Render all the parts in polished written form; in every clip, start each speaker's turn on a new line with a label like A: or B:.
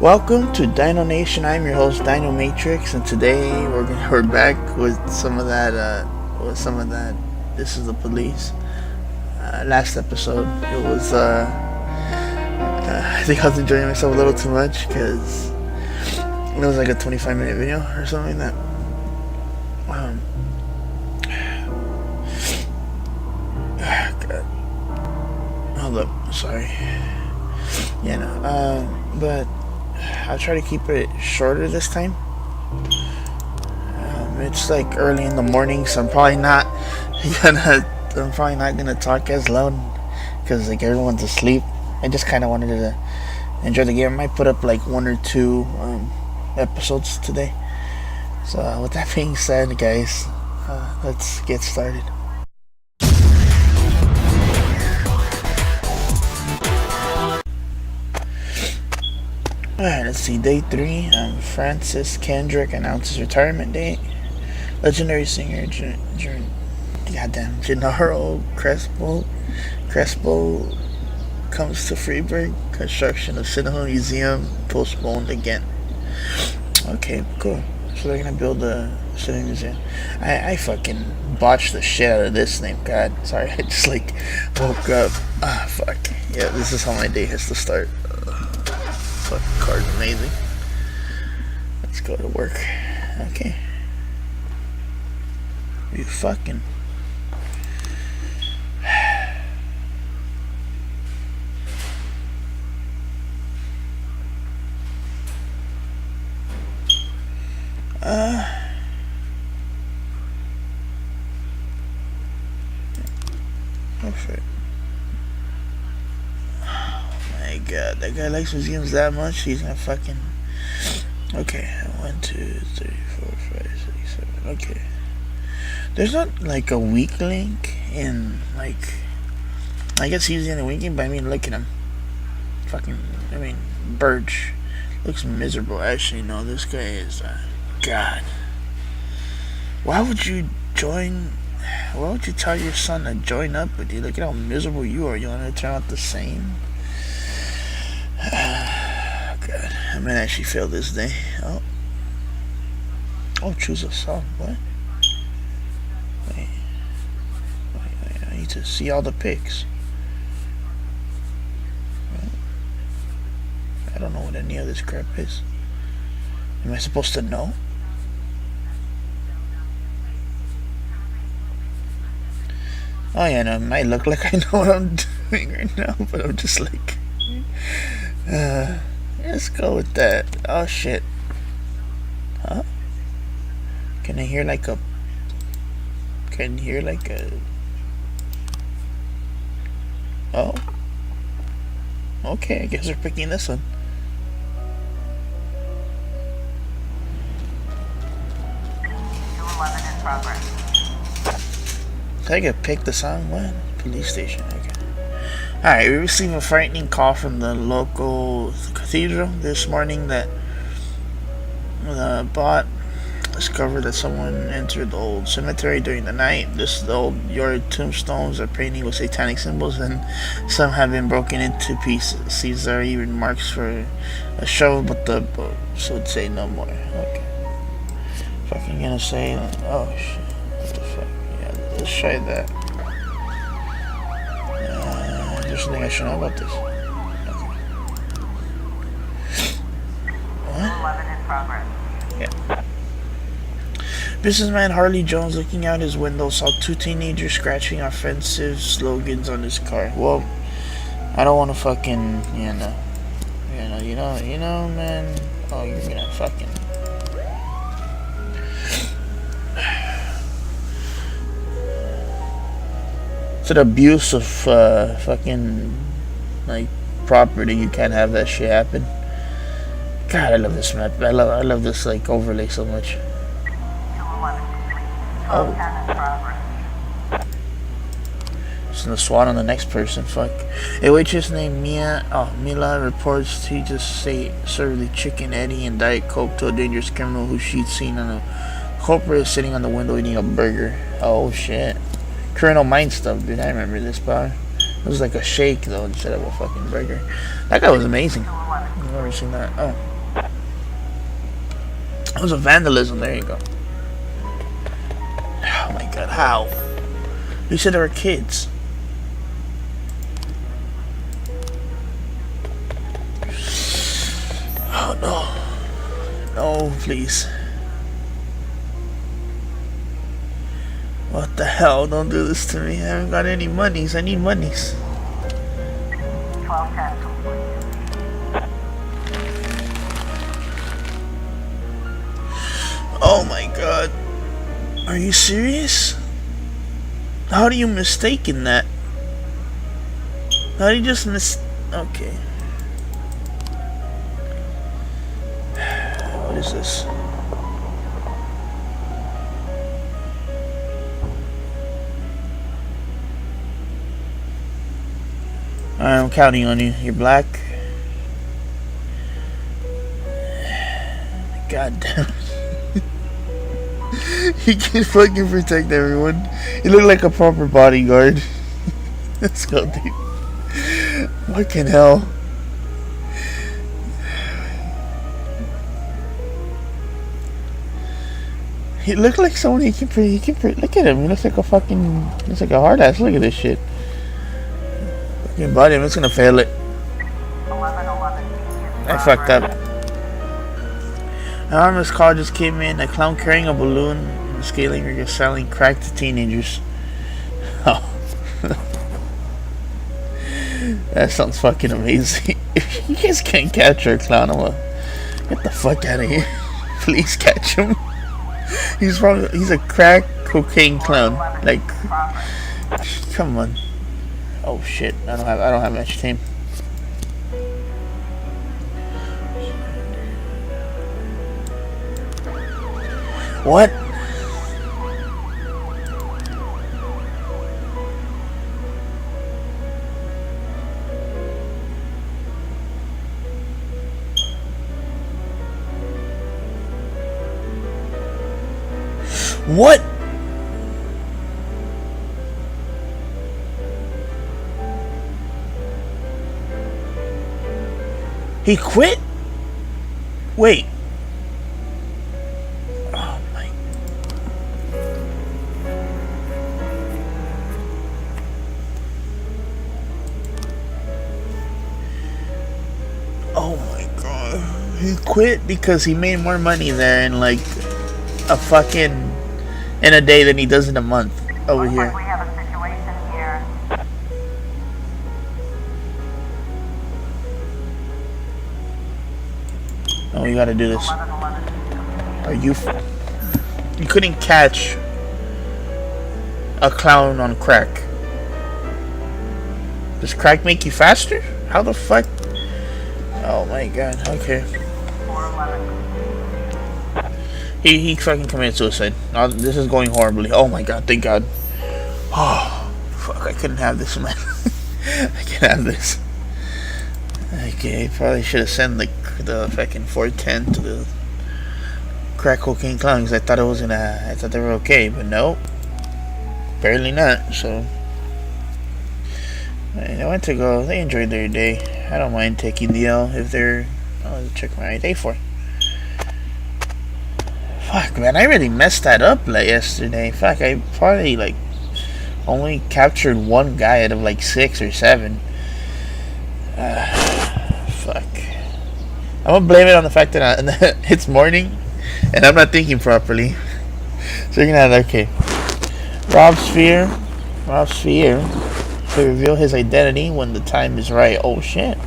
A: Welcome to DInoNation. I'm your host DinoMatrix, and today we're back with some of that. This is the police. Last episode, it was. I think I was enjoying myself a little too much because it was like a 25-minute video or something like that. God. Hold up. Sorry. Yeah, no. But I'll try to keep it shorter this time. It's like early in the morning, so I'm probably not gonna talk as loud because like everyone's asleep. I just kind of wanted to enjoy the game. I might put up like one or two episodes today. So with that being said, guys, let's get started. Alright, let's see. Day 3. Francis Kendrick announces retirement date. Legendary singer Gennaro Crespo comes to Freiburg. Construction of Cinema Museum postponed again. Okay, cool. So they're gonna build a cinema museum. I fucking botched the shit out of this name. God, sorry. I just like woke up. Fuck. Yeah, this is how my day has to start. Fucking card's amazing. Let's go to work. Okay. You fucking. Oh shit. My god, that guy likes museums that much, he's gonna fucking. Okay, 1, 2, 3, 4, 5, 6, 7. Okay. There's not like a weak link in like. I guess he's in a weak link, but I mean, look at him. Fucking. I mean, Birch looks miserable. Actually, no, this guy is. God. Why would you join? Why would you tell your son to join up with you? Look at how miserable you are. You want to turn out the same? God, I might actually fail this day. Oh, choose a song. What? Wait, I need to see all the pics. I don't know what any of this crap is. Am I supposed to know? Oh yeah, no, it might look like I know what I'm doing right now, but I'm just like, let's go with that. Oh shit. Huh? Can I hear like a? Oh. Okay, I guess we're picking this one. In progress. So I could pick the song. What? Police station. Okay. Alright, we received a frightening call from the local cathedral this morning that the bot discovered that someone entered the old cemetery during the night. The old yard tombstones are painted with satanic symbols, and some have been broken into pieces. These are even marks for a shovel, but the books would say no more. Okay. Fucking gonna say, oh shit. What the fuck? Yeah, let's try that. There's something I should know about this. Okay. What? In progress. Yeah. Businessman Harley Jones, looking out his window, saw two teenagers scratching offensive slogans on his car. Well, I don't want to fucking, you know, man. Oh, you're gonna fucking. It's an abuse of fucking like property. You can't have that shit happen. God, I love this map. I love this like overlay so much. Oh. It's the SWAT on the next person. Fuck. A waitress named Mila reports he just served the chicken Eddie and Diet Coke to a dangerous criminal who she'd seen on a culprit sitting on the window eating a burger. Oh shit. Criminal Mind stuff, dude. I remember this bar. It was like a shake though instead of a fucking burger. That guy was amazing. I've never seen that. Oh. It was a vandalism. There you go. Oh my god, how? You said there were kids. Oh no. No, please. What the hell? Don't do this to me. I haven't got any monies. I need monies. Oh my god. Are you serious? How do you mistaken that? How do you just Okay. What is this? I'm counting on you. You're black. God damn. He can fucking protect everyone. You look like a proper bodyguard. Let's go, dude. Fucking hell. He looked like someone he can look at him. He looks like a fucking, looks like a hard ass. Look at this shit. Fucking body, I'm just gonna fail it. I fucked up. An anonymous call just came in. A clown carrying a balloon and a scaling rig is selling crack to teenagers. Oh. That sounds fucking amazing. If you guys can't capture a clown, I'm gonna get the fuck out of here. Please catch him. He's a crack cocaine clown. Like, come on. Oh shit! I don't have much time. What? What? He quit? Wait. Oh my. Oh my god. He quit because he made more money there in like a fucking in a day than he does in a month over here.
B: We have a situation here.
A: Oh, you gotta do this. Are you? You couldn't catch a clown on crack. Does crack make you faster? How the fuck? Oh my god. Okay. He fucking committed suicide. Oh, this is going horribly. Oh my god, thank god. Oh, fuck, I couldn't have this, man. I can't have this. Okay, probably should have sent the fucking 410 to the crack cocaine clown because I thought they were okay, but no. Barely not, so. I went to go, they enjoyed their day. I don't mind taking the L if they're, I'll check my day for. Fuck, man, I really messed that up like yesterday. Fuck, I probably like only captured one guy out of like 6 or 7. Fuck. I'm gonna blame it on the fact that it's morning and I'm not thinking properly. So you're gonna have, okay. Rob Sphere to reveal his identity when the time is right. Oh shit.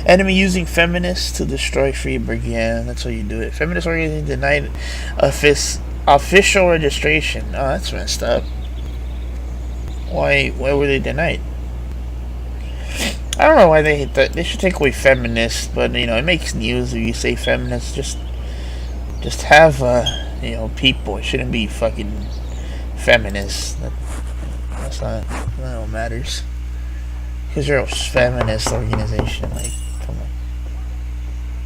A: Enemy using feminists to destroy Freeburg. Yeah, that's how you do it. Feminist organization denied official registration. Oh, that's messed up. Why were they denied? I don't know why they hate that. They should take away feminists, but you know, it makes news if you say feminists. Just have people. It shouldn't be fucking feminists. That's not what matters. Because you're a feminist organization, like, come on.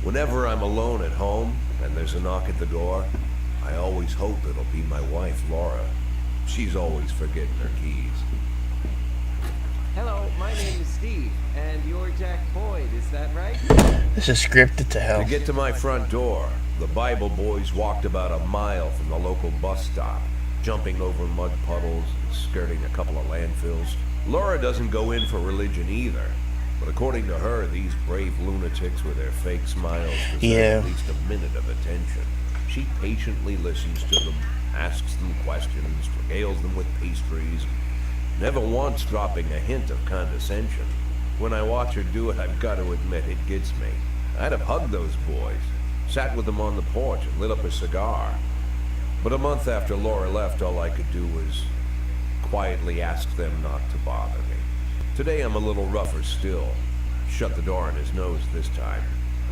C: Whenever I'm alone at home and there's a knock at the door, I always hope it'll be my wife, Laura. She's always forgetting her keys.
D: Hello, my name is Steve, and you're Jack Boyd, is that right?
A: This is scripted to hell.
C: To get to my front door, The Bible boys walked about a mile from the local bus stop, jumping over mud puddles and skirting a couple of landfills. Laura doesn't go in for religion either, but according to her, these brave lunatics with their fake smiles deserve at least a minute of attention. She patiently listens to them, asks them questions, regales them with pastries, never once dropping a hint of condescension. When I watch her do it, I've got to admit, it gets me. I'd have hugged those boys, sat with them on the porch and lit up a cigar. But a month after Laura left, all I could do was quietly ask them not to bother me. Today I'm a little rougher still. Shut the door on his nose this time.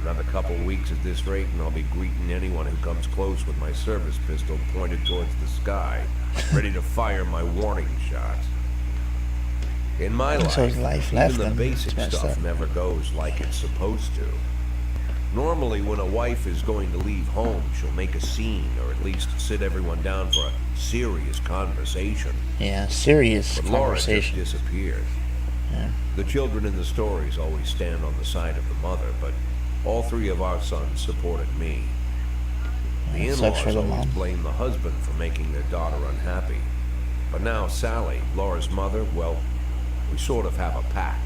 C: Another couple weeks at this rate and I'll be greeting anyone who comes close with my service pistol pointed towards the sky, ready to fire my warning shots. In my life, even the basic stuff never goes like it's supposed to. Normally, when a wife is going to leave home, she'll make a scene, or at least sit everyone down for a serious conversation.
A: Yeah, serious
C: but
A: conversation.
C: Laura just disappeared.
A: Yeah.
C: The children in the stories always stand on the side of the mother, but all three of our sons supported me. The in-laws always blame the husband for making their daughter unhappy. But now Sally, Laura's mother, well, we sort of have a pact.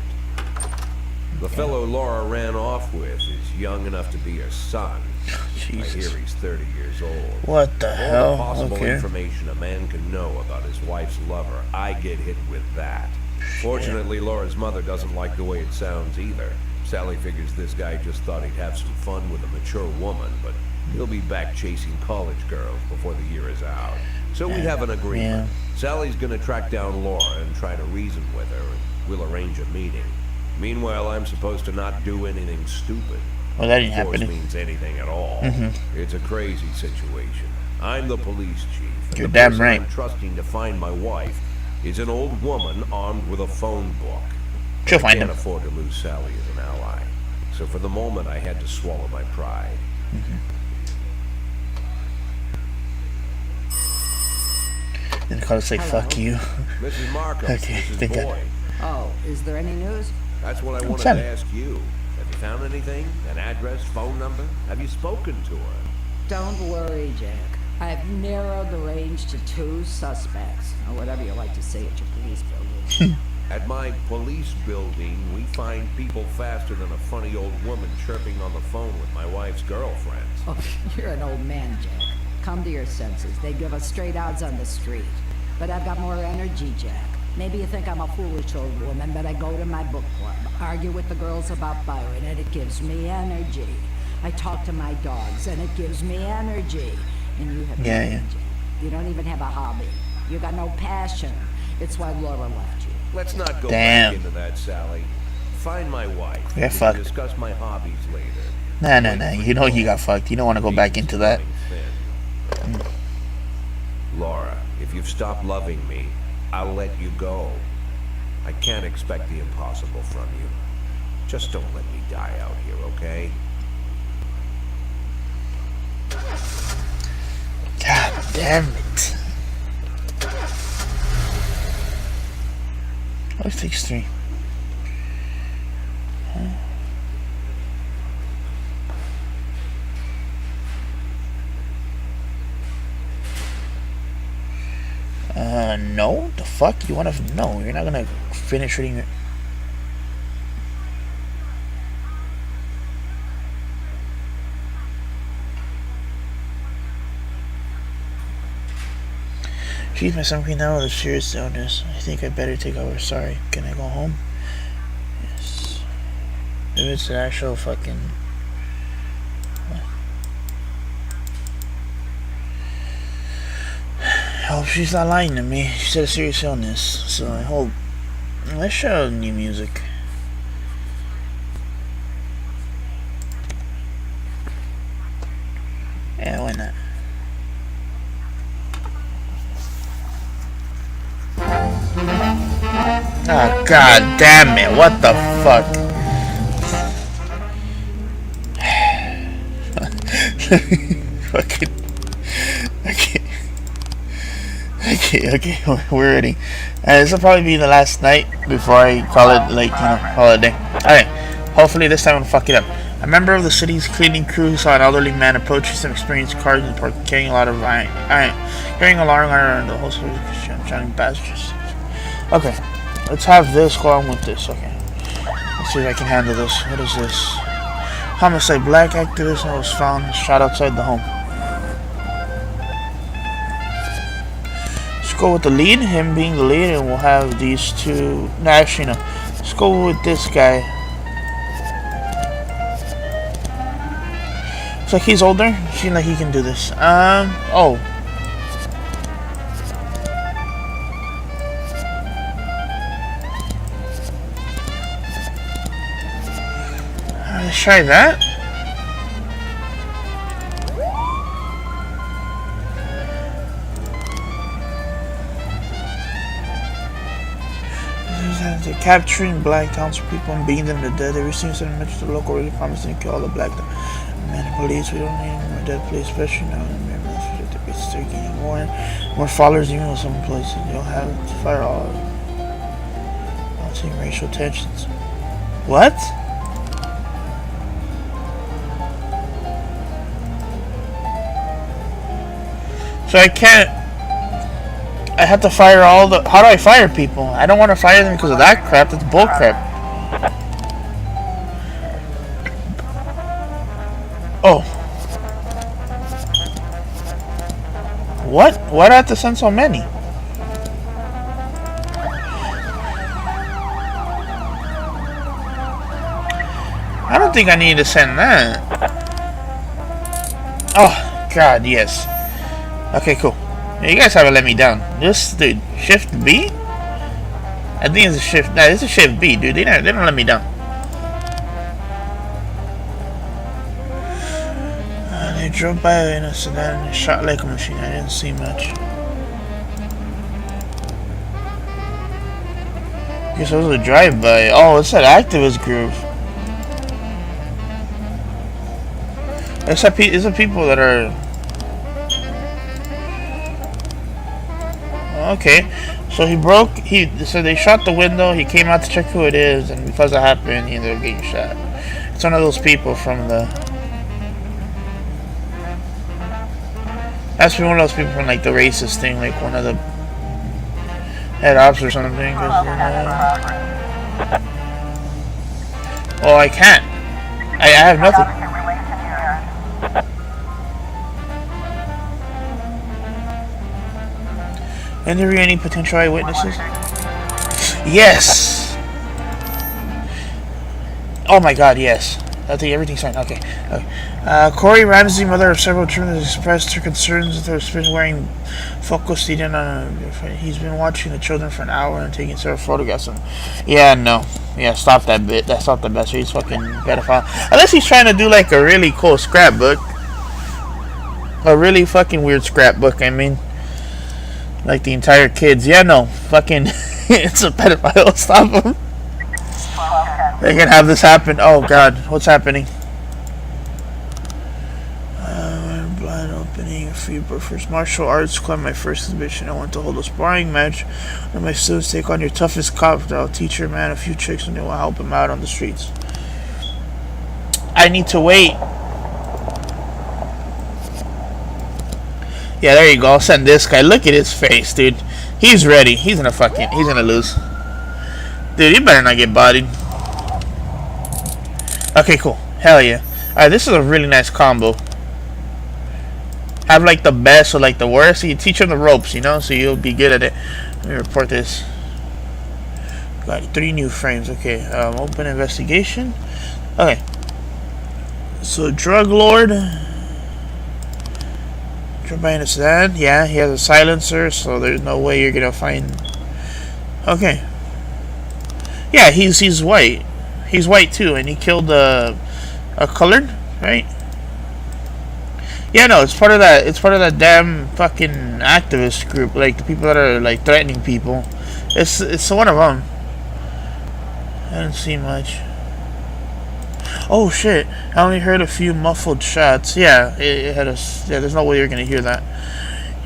C: The fellow Laura ran off with is young enough to be her son. Jesus. I hear he's 30 years old.
A: What the hell?
C: All the possible information a man can know about his wife's lover, I get hit with that. Fortunately, Laura's mother doesn't like the way it sounds either. Sally figures this guy just thought he'd have some fun with a mature woman, but he'll be back chasing college girls before the year is out. So we have an agreement. Sally's gonna track down Laura and try to reason with her, and we'll arrange a meeting. Meanwhile, I'm supposed to not do anything stupid.
A: Well, that ain't happening.
C: Of course means anything at all. It's a crazy situation. I'm the police chief. And
A: You're
C: the
A: damn
C: person
A: right.
C: I'm trusting to find my wife is an old woman armed with a phone book.
A: She'll find
C: I can't
A: him.
C: afford to lose Sally as an ally. So for the moment, I had to swallow my pride.
A: Then call to say fuck you.
C: Mrs. Markham,
A: Okay,
C: Mrs. Boyd.
D: Oh, is there any news?
C: That's what I wanted to ask you. Have you found anything? An address, phone number? Have you spoken to her?
D: Don't worry, Jack. I've narrowed the range to 2 suspects, or whatever you like to say at your police building.
C: At my police building, we find people faster than a funny old woman chirping on the phone with my wife's girlfriends.
D: Oh, you're an old man, Jack. Come to your senses. They give us straight odds on the street. But I've got more energy, Jack. Maybe you think I'm a foolish old woman, but I go to my book club, argue with the girls about Byron, and it gives me energy. I talk to my dogs, and it gives me energy. And you have nothing, Jack. You don't even have a hobby. You got no passion. It's why Laura left you.
C: Let's not go back into that, Sally. Find my wife.
A: Yeah, fuck.
C: Discuss my hobbies later.
A: Nah. You know you got fucked. You don't want to go back into that.
C: Laura, if you've stopped loving me, I'll let you go. I can't expect the impossible from you. Just don't let me die out here, okay?
A: God damn it. Oh, it takes 3. No? The fuck? You wanna... No, you're not gonna finish reading it. She's my son now with a serious illness. I think I better take over. Sorry. Can I go home? Yes. If it's an actual fucking... I hope she's not lying to me. She said a serious illness, so I hope. Let's show new music. Yeah, why not? Oh, god damn it, what the fuck? Fucking... Okay, we're ready. This will probably be the last night before I call it, like, you know, holiday. Alright, hopefully this time I'll fuck it up. A member of the city's cleaning crew saw an elderly man approaching some experienced cars in the park carrying a lot of carrying a long iron and the whole sort of shining passengers. Okay, let's have this go on with this. Okay, let's see if I can handle this. What is this? Homicide: black activist was found shot outside the home. Let's go with the lead, him being the lead, and we'll have these two. Nah, actually no. Let's go with this guy. Looks like he's older. Seems like he can do this. Oh. Let's try that. They're capturing black townspeople and beating them to death. They received some message to the local radio promising to kill all the black men and police. We don't need any more dead police, especially now in the message that it's getting more followers even with some places. You'll have to fire all seeing racial tensions. What? So I can't. I have to fire all the. How do I fire people? I don't want to fire them because of that crap. That's bull crap. Oh. What? Why do I have to send so many? I don't think I need to send that. Oh, God, yes. Okay, cool. You guys haven't let me down. This dude, Shift B? I think it's a Shift. Nah, it's a Shift B, dude. They don't let me down. They drove by in a sedan and shot like a machine. I didn't see much. Guess it was a drive-by. Oh, it's that activist group. It's the people that are. Okay, so so they shot the window, he came out to check who it is, and because it happened, he ended up getting shot. It's one of those people from the... Has to be one of those people from, like, the racist thing, like one of the head ops or something. Oh, I can't. I have nothing. Interview any potential eyewitnesses? Yes! Oh my god, yes. I think everything's fine. Okay. Corey Ramsey, mother of several children, has expressed her concerns with her suspicion wearing focused seating on he's been watching the children for an hour and taking several photographs of them. Yeah, no. Yeah, stop that bit. That's not the best. He's fucking pedophile. Unless he's trying to do like a really cool scrapbook. A really fucking weird scrapbook, I mean. Like the entire kids. Yeah, no. Fucking it's a pedophile. Stop him. They can have this happen. Oh god, what's happening? Blind opening. For first martial arts club, my first exhibition. I want to hold a sparring match where my students take on your toughest cop. I'll teach your man a few tricks and they will help him out on the streets. I need to wait. Yeah, there you go. I'll send this guy. Look at his face, dude. He's ready. He's gonna lose. Dude, you better not get bodied. Okay, cool. Hell yeah. Alright, this is a really nice combo. Have like the best or like the worst. So you teach him the ropes, you know, so you'll be good at it. Let me report this. Got 3 new frames. Okay, open investigation. Okay. So, drug lord. Buying a sedan. Yeah, he has a silencer, so there's no way you're gonna find. Okay. Yeah, he's white. He's white too, and he killed a colored, right? Yeah, no, it's part of that. It's part of that damn fucking activist group, like the people that are like threatening people. It's one of them. I didn't see much. Oh shit! I only heard a few muffled shots. Yeah, it had a. Yeah, there's no way you're gonna hear that.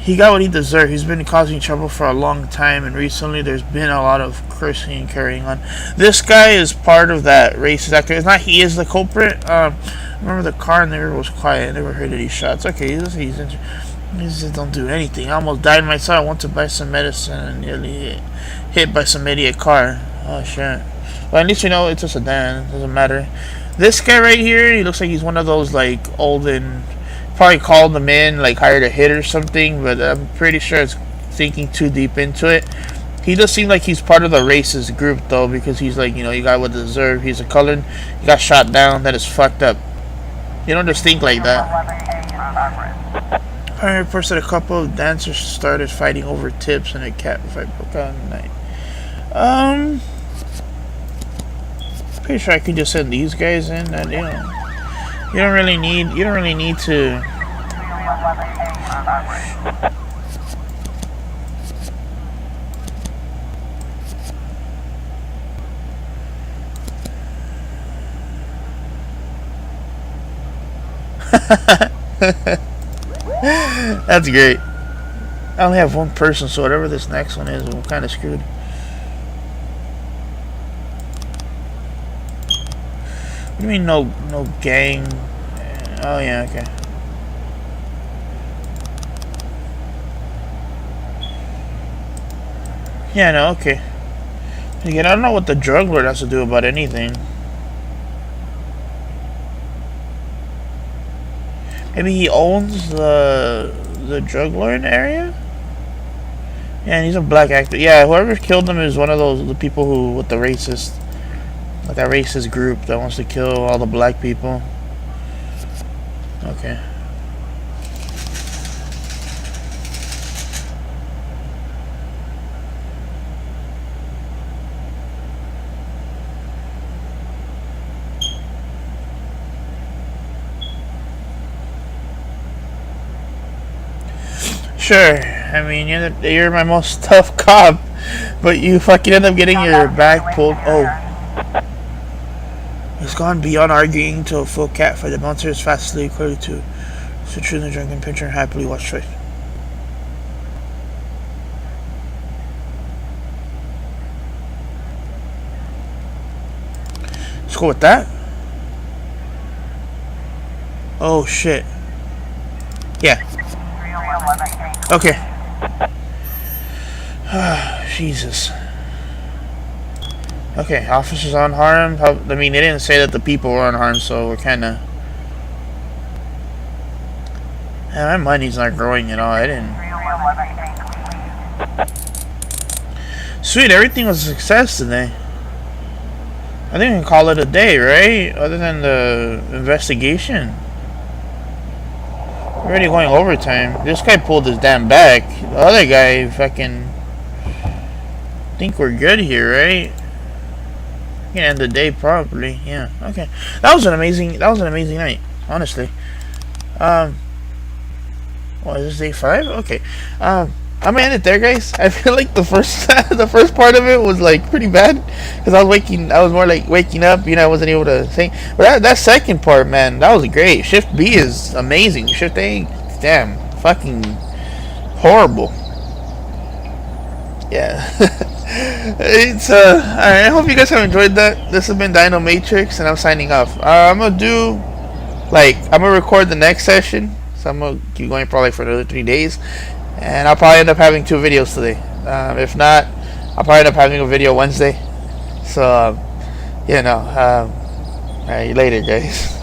A: He got what he deserved. He's been causing trouble for a long time, and recently there's been a lot of cursing and carrying on. This guy is part of that racist actor. It's not he is the culprit. Remember the car in there was quiet. I never heard any shots. Okay, he just don't do anything. I almost died myself. I went to buy some medicine and nearly hit by some idiot car. Oh shit. Well, at least we know it's a sedan. It doesn't matter. This guy right here, he looks like he's one of those like olden. Probably called them in, like hired a hit or something, but I'm pretty sure it's thinking too deep into it. He does seem like he's part of the racist group though, because he's like, you know, you got what deserve. He's a colored. He got shot down. That is fucked up. You don't just think like that. I reports that a couple of dancers started fighting over tips and a cat fight broke out in the night. Pretty sure I could just send these guys in. And, you don't really need to. That's great. I only have one person, so whatever this next one is, I'm kind of screwed. What do you mean no gang? Oh yeah, okay. Yeah, no, okay. Again, I don't know what the drug lord has to do about anything. Maybe he owns the drug lord area? Yeah, and he's a black actor. Yeah, whoever killed him is one of the people who, with the racist, like that racist group that wants to kill all the black people. Okay. Sure, I mean, you're my most tough cop, but you fucking end up getting your back pulled. Oh. It's gone beyond arguing to a full cat fight. The bouncer is fastly clearly to sit in the drunken pitcher and happily watch fight. Let's go with that. Oh shit. Yeah. Okay. Jesus. Okay, officers unharmed. I mean, they didn't say that the people were unharmed, so we're kind of. My money's not growing at all. I didn't. Sweet, everything was a success today. I think we can call it a day, right? Other than the investigation. We're already going overtime. This guy pulled his damn back. The other guy fucking. I think we're good here, right? We can end the day probably. Yeah. Okay. That was an amazing night. Honestly. What is this, day 5? Okay. I'm gonna end it there, guys. I feel like the first part of it was like pretty bad because I was more like waking up. You know, I wasn't able to think. But that second part, man, that was great. Shift B is amazing. Shift A, damn, fucking horrible. Yeah. It's alright, I hope you guys have enjoyed that. This has been DInoMatrix and I'm signing off. I'm gonna record the next session, so I'm gonna keep going probably for another 3 days, and I'll probably end up having 2 videos today. If not, I'll probably end up having a video Wednesday. So alright, later guys.